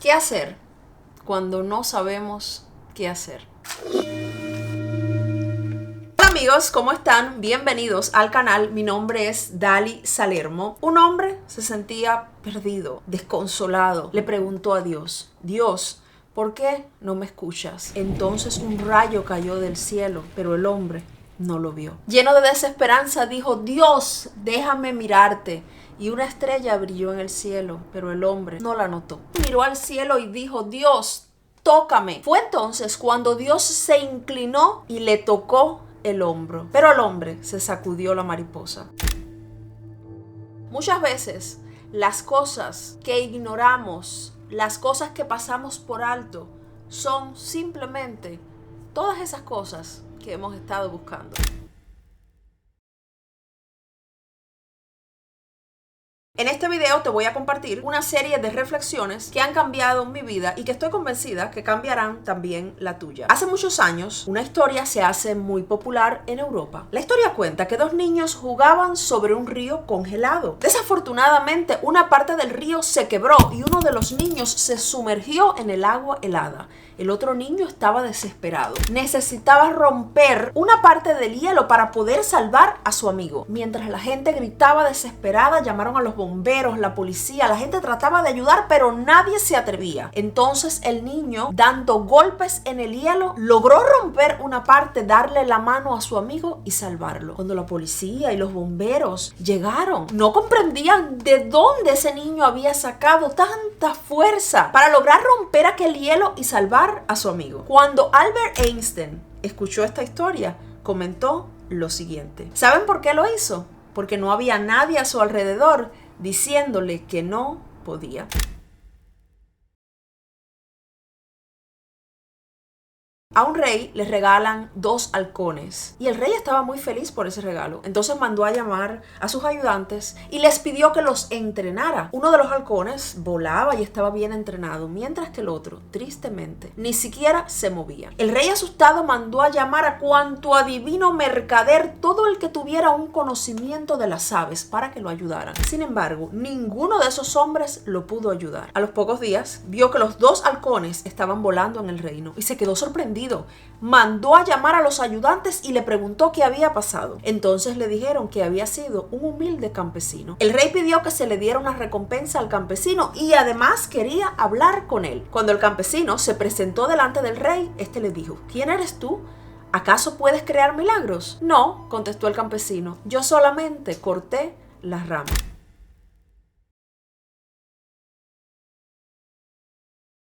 ¿Qué hacer cuando no sabemos qué hacer? Hola amigos, ¿cómo están? Bienvenidos al canal. Mi nombre es Dali Salermo. Un hombre se sentía perdido, desconsolado. Le preguntó a Dios, Dios, ¿por qué no me escuchas? Entonces un rayo cayó del cielo, pero el hombre no lo vio. Lleno de desesperanza dijo, Dios, déjame mirarte. Y una estrella brilló en el cielo, pero el hombre no la notó. Miró al cielo y dijo, Dios, tócame. Fue entonces cuando Dios se inclinó y le tocó el hombro. Pero el hombre se sacudió la mariposa. Muchas veces las cosas que ignoramos, las cosas que pasamos por alto, son simplemente todas esas cosas que hemos estado buscando. En este video te voy a compartir una serie de reflexiones que han cambiado mi vida y que estoy convencida que cambiarán también la tuya. Hace muchos años, una historia se hace muy popular en Europa. La historia cuenta que dos niños jugaban sobre un río congelado. Desafortunadamente, una parte del río se quebró y uno de los niños se sumergió en el agua helada. El otro niño estaba desesperado. Necesitaba romper una parte del hielo para poder salvar a su amigo. Mientras la gente gritaba desesperada, llamaron a los bomberos, la policía. La gente trataba de ayudar, pero nadie se atrevía. Entonces el niño, dando golpes en el hielo, logró romper una parte, darle la mano a su amigo y salvarlo. Cuando la policía y los bomberos llegaron, no comprendían de dónde ese niño había sacado tanta fuerza para lograr romper aquel hielo y salvar a su amigo. Cuando Albert Einstein escuchó esta historia, comentó lo siguiente. ¿Saben por qué lo hizo? Porque no había nadie a su alrededor diciéndole que no podía. A un rey le regalan 2 halcones y el rey estaba muy feliz por ese regalo. Entonces mandó a llamar a sus ayudantes y les pidió que los entrenara. Uno de los halcones volaba y estaba bien entrenado, mientras que el otro, tristemente, ni siquiera se movía. El rey asustado mandó a llamar a cuanto adivino mercader, todo el que tuviera un conocimiento de las aves, para que lo ayudaran. Sin embargo, ninguno de esos hombres lo pudo ayudar. A los pocos días, vio que los 2 halcones estaban volando en el reino y se quedó sorprendido. Mandó a llamar a los ayudantes y le preguntó qué había pasado. Entonces le dijeron que había sido un humilde campesino. El rey pidió que se le diera una recompensa al campesino y además quería hablar con él. Cuando el campesino se presentó delante del rey, este le dijo, ¿quién eres tú? ¿Acaso puedes crear milagros? No, contestó el campesino, yo solamente corté las ramas.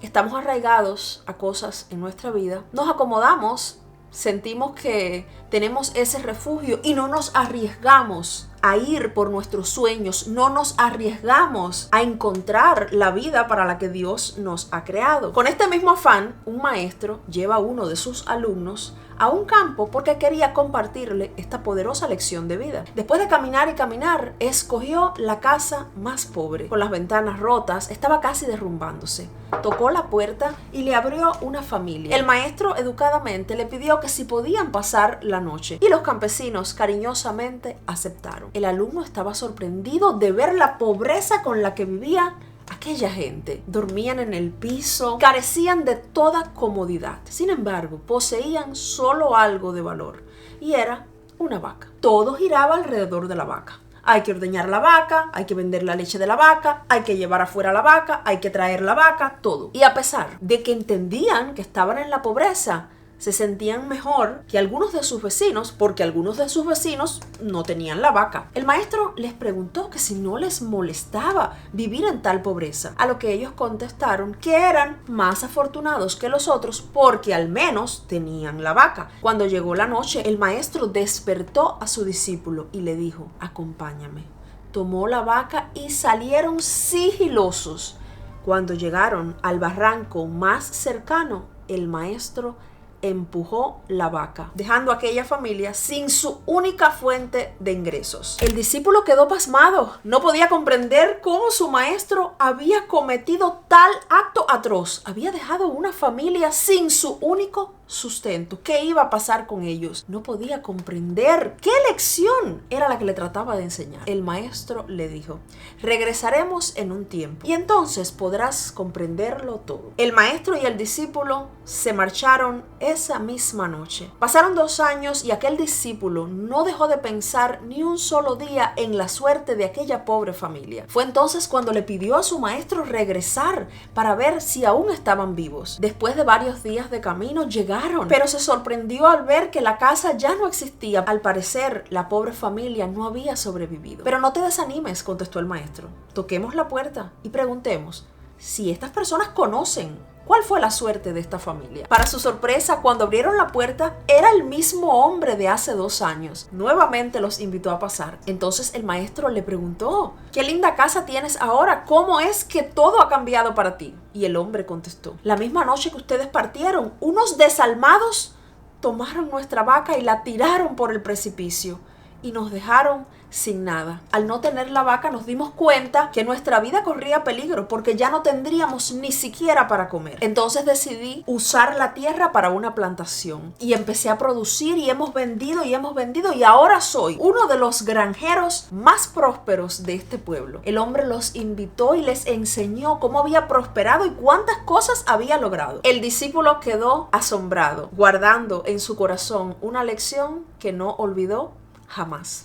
Estamos arraigados a cosas en nuestra vida, nos acomodamos, sentimos que tenemos ese refugio y no nos arriesgamos a ir por nuestros sueños, no nos arriesgamos a encontrar la vida para la que Dios nos ha creado. Con este mismo afán, un maestro lleva a uno de sus alumnos a un campo porque quería compartirle esta poderosa lección de vida. Después de caminar y caminar, escogió la casa más pobre, con las ventanas rotas, estaba casi derrumbándose. Tocó la puerta y le abrió una familia. El maestro educadamente le pidió que si podían pasar la noche y los campesinos cariñosamente aceptaron. El alumno estaba sorprendido de ver la pobreza con la que vivía aquella gente. Dormían en el piso, carecían de toda comodidad. Sin embargo, poseían solo algo de valor y era una vaca. Todo giraba alrededor de la vaca. Hay que ordeñar la vaca, hay que vender la leche de la vaca, hay que llevar afuera la vaca, hay que traer la vaca, todo. Y a pesar de que entendían que estaban en la pobreza, se sentían mejor que algunos de sus vecinos porque algunos de sus vecinos no tenían la vaca. El maestro les preguntó que si no les molestaba vivir en tal pobreza, a lo que ellos contestaron que eran más afortunados que los otros porque al menos tenían la vaca. Cuando llegó la noche, el maestro despertó a su discípulo y le dijo, acompáñame. Tomó la vaca y salieron sigilosos. Cuando llegaron al barranco más cercano, el maestro empujó la vaca, dejando a aquella familia sin su única fuente de ingresos. El discípulo quedó pasmado, no podía comprender cómo su maestro había cometido tal acto atroz había dejado una familia sin su único sustento. ¿Qué iba a pasar con ellos? No podía comprender qué lección era la que le trataba de enseñar. El maestro le dijo: regresaremos en un tiempo y entonces podrás comprenderlo todo. El maestro y el discípulo se marcharon esa misma noche. Pasaron 2 años y aquel discípulo no dejó de pensar ni un solo día en la suerte de aquella pobre familia. Fue entonces cuando le pidió a su maestro regresar para ver si aún estaban vivos. Después de varios días de camino llegaron, pero se sorprendió al ver que la casa ya no existía. Al parecer, la pobre familia no había sobrevivido. Pero no te desanimes, contestó el maestro. Toquemos la puerta y preguntemos si estas personas conocen cuál fue la suerte de esta familia. Para su sorpresa, cuando abrieron la puerta, era el mismo hombre de hace 2 años. Nuevamente los invitó a pasar. Entonces el maestro le preguntó: ¿qué linda casa tienes ahora? ¿Cómo es que todo ha cambiado para ti? Y el hombre contestó: la misma noche que ustedes partieron, unos desalmados tomaron nuestra vaca y la tiraron por el precipicio y nos dejaron sin nada. Al no tener la vaca nos dimos cuenta que nuestra vida corría peligro porque ya no tendríamos ni siquiera para comer. Entonces decidí usar la tierra para una plantación y empecé a producir y hemos vendido y ahora soy uno de los granjeros más prósperos de este pueblo. El hombre los invitó y les enseñó cómo había prosperado y cuántas cosas había logrado. El discípulo quedó asombrado, guardando en su corazón una lección que no olvidó jamás.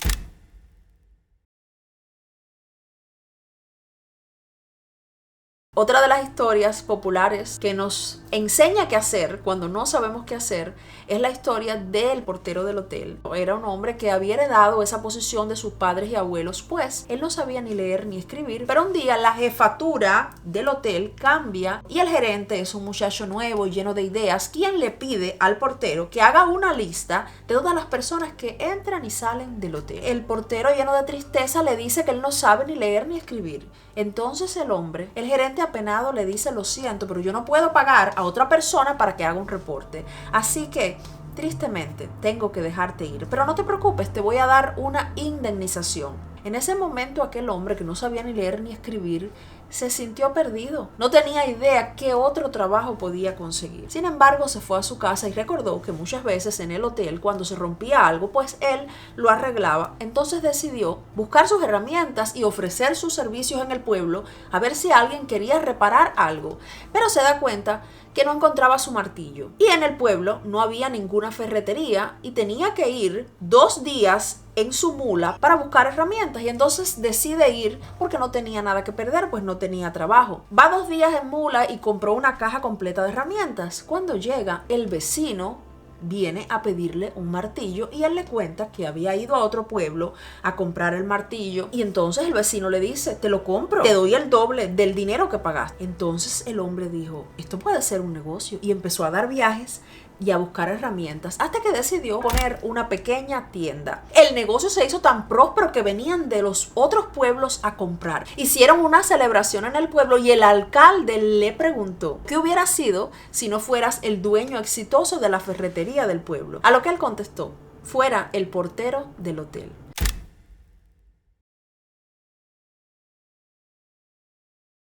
Otra de las historias populares que nos enseña qué hacer cuando no sabemos qué hacer es la historia del portero del hotel. Era un hombre que había heredado esa posición de sus padres y abuelos, pues él no sabía ni leer ni escribir, pero un día la jefatura del hotel cambia y el gerente es un muchacho nuevo y lleno de ideas, quien le pide al portero que haga una lista de todas las personas que entran y salen del hotel. El portero, lleno de tristeza, le dice que él no sabe ni leer ni escribir. Entonces el gerente apenado le dice: lo siento, pero yo no puedo pagar a otra persona para que haga un reporte. Así que, tristemente, tengo que dejarte ir. Pero no te preocupes, te voy a dar una indemnización. En ese momento, aquel hombre que no sabía ni leer ni escribir se sintió perdido. No tenía idea qué otro trabajo podía conseguir. Sin embargo, se fue a su casa y recordó que muchas veces en el hotel, cuando se rompía algo, pues él lo arreglaba. Entonces decidió buscar sus herramientas y ofrecer sus servicios en el pueblo a ver si alguien quería reparar algo. Pero se da cuenta que no encontraba su martillo. Y en el pueblo no había ninguna ferretería y tenía que ir 2 días en su mula para buscar herramientas. Y entonces decide ir porque no tenía nada que perder, pues no tenía trabajo. Va 2 días en mula y compró una caja completa de herramientas. Cuando llega, el vecino viene a pedirle un martillo y él le cuenta que había ido a otro pueblo a comprar el martillo y entonces el vecino le dice: te lo compro, te doy el doble del dinero que pagaste. Entonces el hombre dijo: esto puede ser un negocio, y empezó a dar viajes y a buscar herramientas hasta que decidió poner una pequeña tienda. El negocio se hizo tan próspero que venían de los otros pueblos a comprar. Hicieron una celebración en el pueblo y el alcalde le preguntó: ¿qué hubiera sido si no fueras el dueño exitoso de la ferretería del pueblo? A lo que él contestó: fuera el portero del hotel.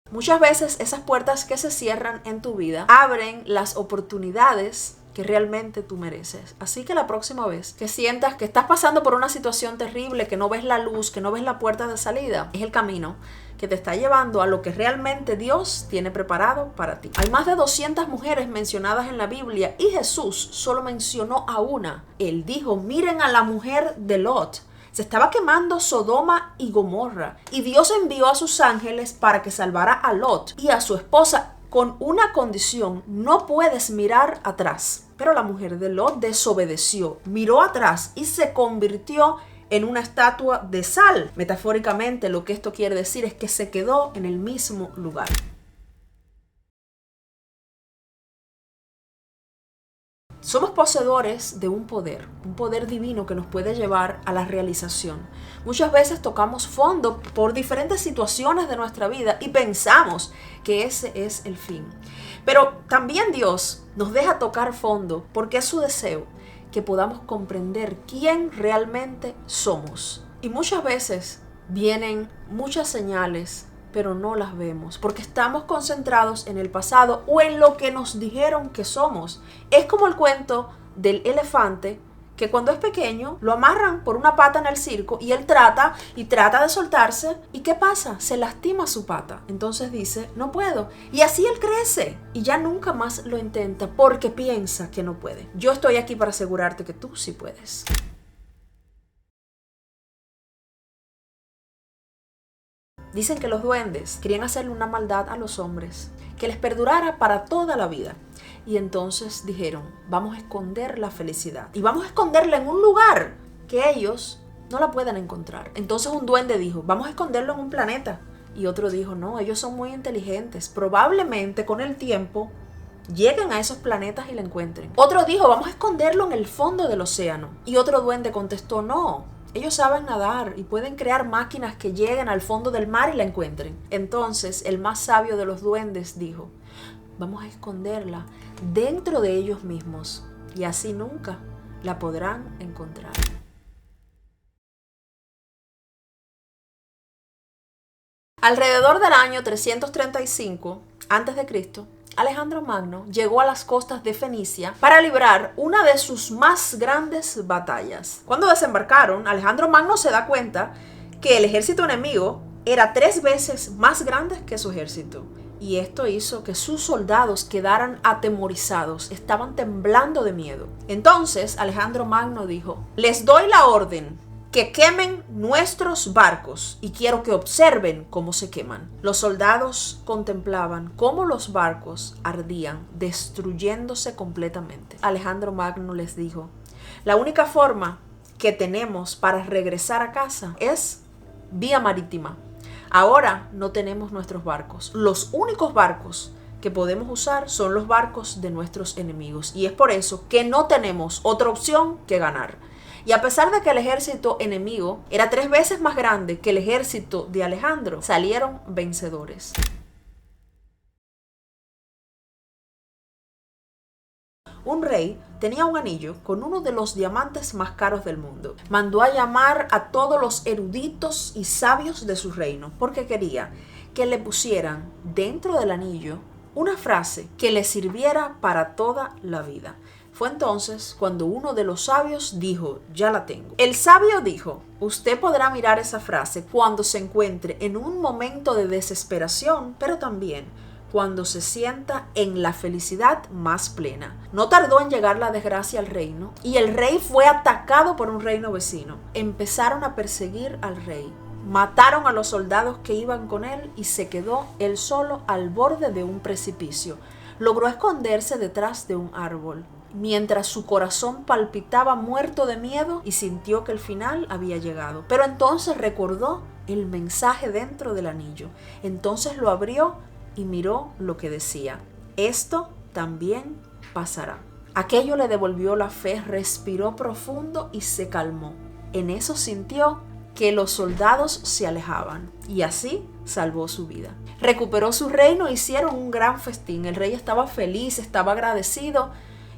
Muchas veces esas puertas que se cierran en tu vida abren las oportunidades que realmente tú mereces. Así que la próxima vez que sientas que estás pasando por una situación terrible, que no ves la luz, que no ves la puerta de salida, es el camino que te está llevando a lo que realmente Dios tiene preparado para ti. Hay más de 200 mujeres mencionadas en la Biblia y Jesús solo mencionó a una. Él dijo: miren a la mujer de Lot. Se estaba quemando Sodoma y Gomorra y Dios envió a sus ángeles para que salvara a Lot y a su esposa con una condición: no puedes mirar atrás. Pero la mujer de Lot desobedeció, miró atrás y se convirtió en una estatua de sal. Metafóricamente, lo que esto quiere decir es que se quedó en el mismo lugar. Somos poseedores de un poder divino que nos puede llevar a la realización. Muchas veces tocamos fondo por diferentes situaciones de nuestra vida y pensamos que ese es el fin. Pero también Dios nos deja tocar fondo porque es su deseo que podamos comprender quién realmente somos. Y muchas veces vienen muchas señales, pero no las vemos, porque estamos concentrados en el pasado o en lo que nos dijeron que somos. Es como el cuento del elefante, que cuando es pequeño lo amarran por una pata en el circo y él trata de soltarse. ¿Y qué pasa? Se lastima su pata. Entonces dice, no puedo. Y así él crece y ya nunca más lo intenta porque piensa que no puede. Yo estoy aquí para asegurarte que tú sí puedes. Dicen que los duendes querían hacerle una maldad a los hombres, que les perdurara para toda la vida. Y entonces dijeron, vamos a esconder la felicidad y vamos a esconderla en un lugar que ellos no la puedan encontrar. Entonces un duende dijo, vamos a esconderlo en un planeta. Y otro dijo, no, ellos son muy inteligentes. Probablemente con el tiempo lleguen a esos planetas y la encuentren. Otro dijo, vamos a esconderlo en el fondo del océano. Y otro duende contestó, no, ellos saben nadar y pueden crear máquinas que lleguen al fondo del mar y la encuentren. Entonces el más sabio de los duendes dijo, vamos a esconderla dentro de ellos mismos y así nunca la podrán encontrar. Alrededor del año 335 a.C., Alejandro Magno llegó a las costas de Fenicia para librar una de sus más grandes batallas. Cuando desembarcaron, Alejandro Magno se da cuenta que el ejército enemigo era 3 veces más grande que su ejército. Y esto hizo que sus soldados quedaran atemorizados, estaban temblando de miedo. Entonces Alejandro Magno dijo, les doy la orden que quemen nuestros barcos y quiero que observen cómo se queman. Los soldados contemplaban cómo los barcos ardían, destruyéndose completamente. Alejandro Magno les dijo, la única forma que tenemos para regresar a casa es vía marítima. Ahora no tenemos nuestros barcos. Los únicos barcos que podemos usar son los barcos de nuestros enemigos. Y es por eso que no tenemos otra opción que ganar. Y a pesar de que el ejército enemigo era 3 veces más grande que el ejército de Alejandro, salieron vencedores. Un rey tenía un anillo con uno de los diamantes más caros del mundo. Mandó a llamar a todos los eruditos y sabios de su reino porque quería que le pusieran dentro del anillo una frase que le sirviera para toda la vida. Fue entonces cuando uno de los sabios dijo, ya la tengo. El sabio dijo, usted podrá mirar esa frase cuando se encuentre en un momento de desesperación, pero también cuando se sienta en la felicidad más plena. No tardó en llegar la desgracia al reino y el rey fue atacado por un reino vecino. Empezaron a perseguir al rey. Mataron a los soldados que iban con él y se quedó él solo al borde de un precipicio. Logró esconderse detrás de un árbol, mientras su corazón palpitaba muerto de miedo y sintió que el final había llegado. Pero entonces recordó el mensaje dentro del anillo. Entonces lo abrió y miró lo que decía, esto también pasará. Aquello le devolvió la fe, respiró profundo y se calmó. En eso sintió que los soldados se alejaban y así salvó su vida. Recuperó su reino e hicieron un gran festín. El rey estaba feliz, estaba agradecido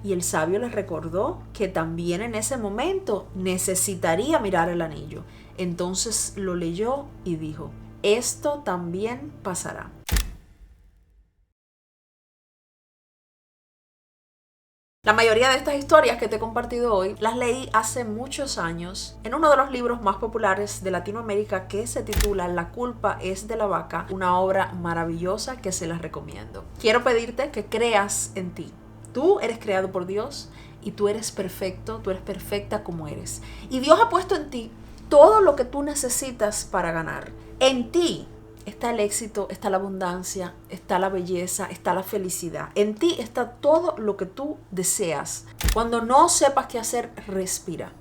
y el sabio les recordó que también en ese momento necesitaría mirar el anillo. Entonces lo leyó y dijo, esto también pasará. La mayoría de estas historias que te he compartido hoy las leí hace muchos años en uno de los libros más populares de Latinoamérica que se titula La culpa es de la vaca, una obra maravillosa que se las recomiendo. Quiero pedirte que creas en ti. Tú eres creado por Dios y tú eres perfecto, tú eres perfecta como eres. Y Dios ha puesto en ti todo lo que tú necesitas para ganar. En ti está el éxito, está la abundancia, está la belleza, está la felicidad. En ti está todo lo que tú deseas. Cuando no sepas qué hacer, respira.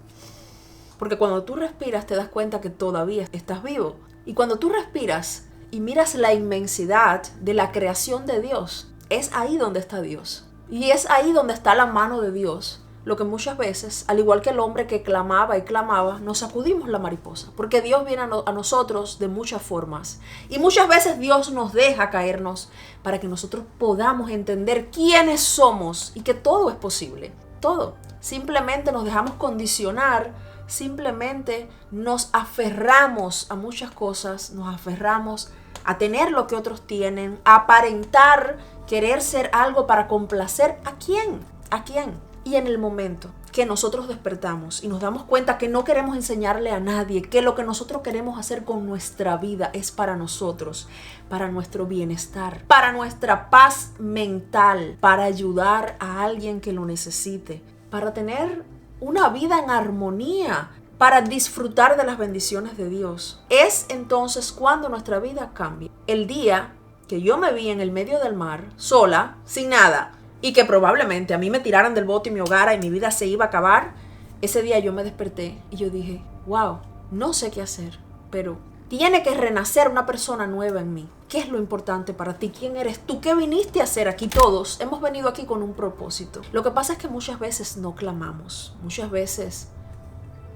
Porque cuando tú respiras te das cuenta que todavía estás vivo. Y cuando tú respiras y miras la inmensidad de la creación de Dios, es ahí donde está Dios. Y es ahí donde está la mano de Dios. Lo que muchas veces, al igual que el hombre que clamaba y clamaba, nos sacudimos la mariposa. Porque Dios viene a nosotros de muchas formas. Y muchas veces Dios nos deja caernos para que nosotros podamos entender quiénes somos y que todo es posible. Todo. Simplemente nos dejamos condicionar, simplemente nos aferramos a muchas cosas, nos aferramos a tener lo que otros tienen, a aparentar querer ser algo para complacer. ¿A quién? ¿A quién? Y en el momento que nosotros despertamos y nos damos cuenta que no queremos enseñarle a nadie, que lo que nosotros queremos hacer con nuestra vida es para nosotros, para nuestro bienestar, para nuestra paz mental, para ayudar a alguien que lo necesite, para tener una vida en armonía, para disfrutar de las bendiciones de Dios, es entonces cuando nuestra vida cambia. El día que yo me vi en el medio del mar, sola, sin nada, y que probablemente a mí me tiraran del bote y me ahogara y mi vida se iba a acabar, ese día yo me desperté y yo dije, wow, no sé qué hacer, pero tiene que renacer una persona nueva en mí. ¿Qué es lo importante para ti? ¿Quién eres tú? ¿Qué viniste a hacer aquí? Todos hemos venido aquí con un propósito. Lo que pasa es que muchas veces no clamamos, muchas veces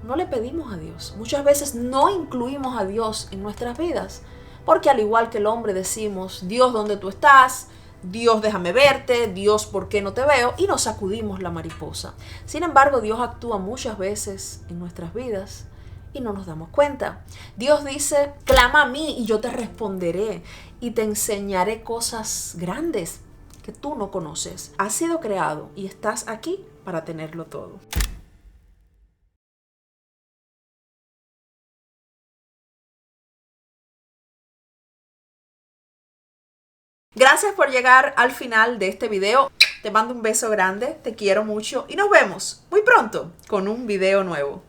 no le pedimos a Dios, muchas veces no incluimos a Dios en nuestras vidas, porque al igual que el hombre decimos, Dios, ¿dónde tú estás? Dios, déjame verte. Dios, ¿por qué no te veo? Y nos sacudimos la mariposa. Sin embargo, Dios actúa muchas veces en nuestras vidas y no nos damos cuenta. Dios dice, clama a mí y yo te responderé y te enseñaré cosas grandes que tú no conoces. Has sido creado y estás aquí para tenerlo todo. Gracias por llegar al final de este video. Te mando un beso grande, te quiero mucho y nos vemos muy pronto con un video nuevo.